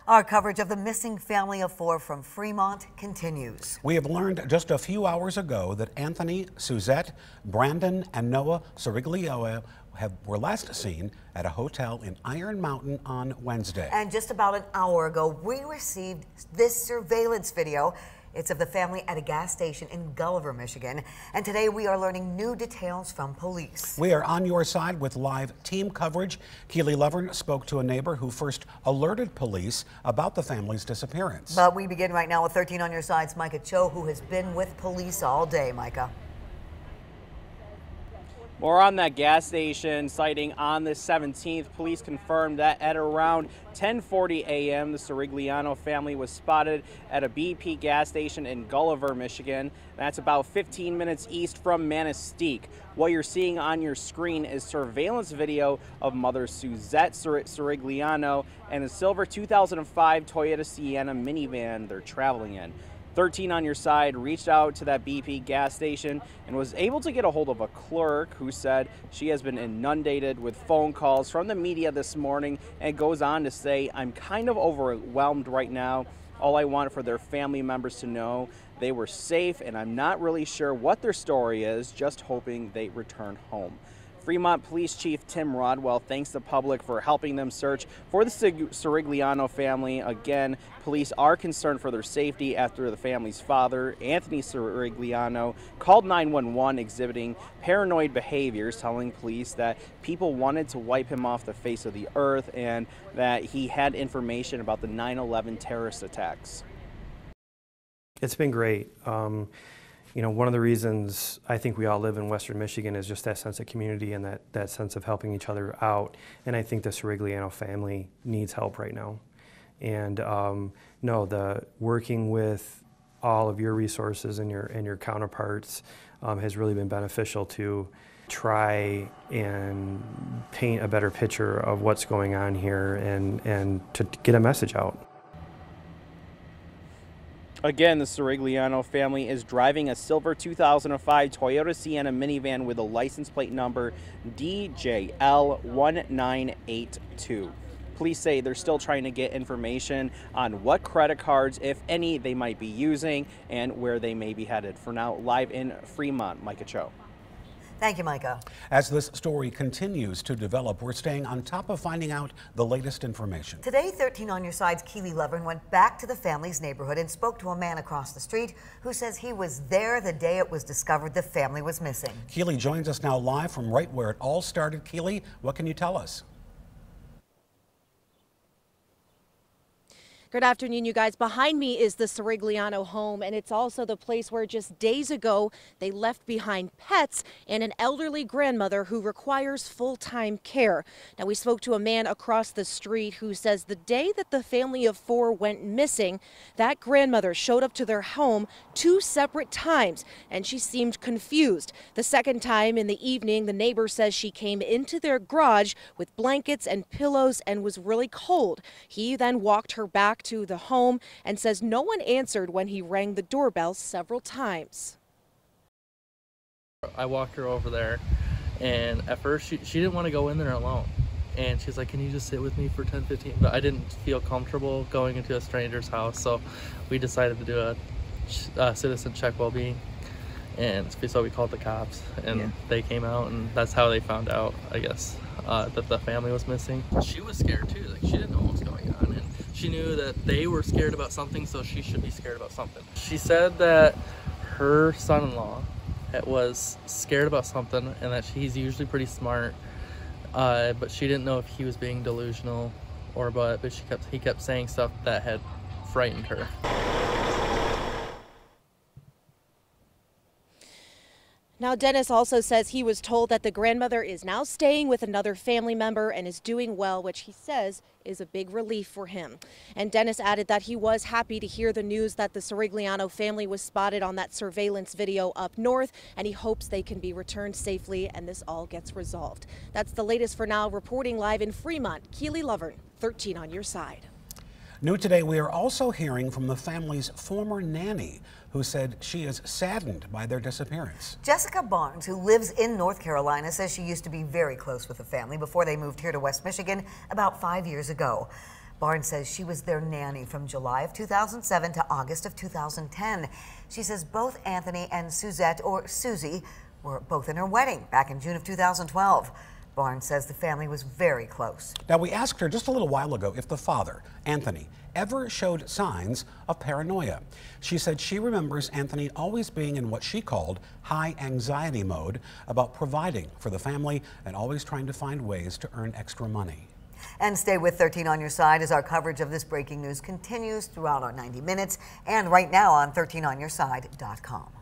Our coverage of the missing family of four from Fremont continues. We have learned just a few hours ago that Anthony, Suzette, Brandon, and Noah Cirigliano were last seen at a hotel in Iron Mountain on Wednesday. And just about an hour ago, we received this surveillance video. It's of the family at a gas station in Gulliver, Michigan. And today we are learning new details from police. We are on your side with live team coverage. Keely Lovern spoke to a neighbor who first alerted police about the family's disappearance. But we begin right now with 13 on your side's Micah Cho, who has been with police all day. Micah. More on that gas station sighting on the 17th. Police confirmed that at around 10:40 a.m. the Cirigliano family was spotted at a BP gas station in Gulliver, Michigan. That's about 15 minutes east from Manistee. What you're seeing on your screen is surveillance video of mother Suzette Cirigliano and a silver 2005 Toyota Sienna minivan they're traveling in. 13 on your side reached out to that BP gas station and was able to get a hold of a clerk who said she has been inundated with phone calls from the media this morning, and goes on to say, "I'm kind of overwhelmed right now. All I want for their family members to know they were safe, and I'm not really sure what their story is, just hoping they return home." Fremont Police Chief Tim Rodwell thanks the public for helping them search for the Cirigliano family. Again, police are concerned for their safety after the family's father, Anthony Cirigliano, called 911 exhibiting paranoid behaviors, telling police that people wanted to wipe him off the face of the earth and that he had information about the 9/11 terrorist attacks. It's been great. You know, one of the reasons I think we all live in Western Michigan is just that sense of community and that sense of helping each other out. And I think the Cirigliano family needs help right now. And no, the working with all of your resources and your counterparts has really been beneficial to try and paint a better picture of what's going on here and to get a message out. Again, the Cirigliano family is driving a silver 2005 Toyota Sienna minivan with a license plate number DJL1982. Police say they're still trying to get information on what credit cards, if any, they might be using and where they may be headed. For now, live in Fremont, Micah Cho. Thank you, Micah. As this story continues to develop, we're staying on top of finding out the latest information. Today, 13 on your side's Keely Lovern went back to the family's neighborhood and spoke to a man across the street who says he was there the day it was discovered the family was missing. Keely joins us now live from right where it all started. Keely, what can you tell us? Good afternoon, you guys. Behind me is the Cirigliano home, and it's also the place where just days ago they left behind pets and an elderly grandmother who requires full-time care. Now, we spoke to a man across the street who says the day that the family of four went missing, that grandmother showed up to their home 2 separate times, and she seemed confused. The second time in the evening, the neighbor says she came into their garage with blankets and pillows and was really cold. He then walked her back to the home and says no one answered when he rang the doorbell several times. I walked her over there, and at first she didn't want to go in there alone, and she's like, "Can you just sit with me for 10-15?" But I didn't feel comfortable going into a stranger's house, so we decided to do a citizen check well-being, and so we called the cops, and they came out, and that's how they found out, I guess, that the family was missing. She was scared too. Like, she didn't know what was going on, and she knew that they were scared about something, so she should be scared about something. She said that her son-in-law was scared about something, and that he's usually pretty smart, but she didn't know if he was being delusional or what, but he kept saying stuff that had frightened her. Now, Dennis also says he was told that the grandmother is now staying with another family member and is doing well, which he says is a big relief for him. And Dennis added that he was happy to hear the news that the Cirigliano family was spotted on that surveillance video up north, and he hopes they can be returned safely and this all gets resolved. That's the latest for now. Reporting live in Fremont, Keely Lovern, 13 on your side. New today, we are also hearing from the family's former nanny, who said she is saddened by their disappearance. Jessika Barnes, who lives in North Carolina, says she used to be very close with the family before they moved here to West Michigan about 5 years ago. Barnes says she was their nanny from July of 2007 to August of 2010. She says both Anthony and Suzette, or Susie, were both in her wedding back in June of 2012. Barnes says the family was very close. Now, we asked her just a little while ago if the father, Anthony, ever showed signs of paranoia. She said she remembers Anthony always being in what she called high anxiety mode about providing for the family and always trying to find ways to earn extra money. And stay with 13 on your side as our coverage of this breaking news continues throughout our 90 minutes and right now on 13onyourside.com.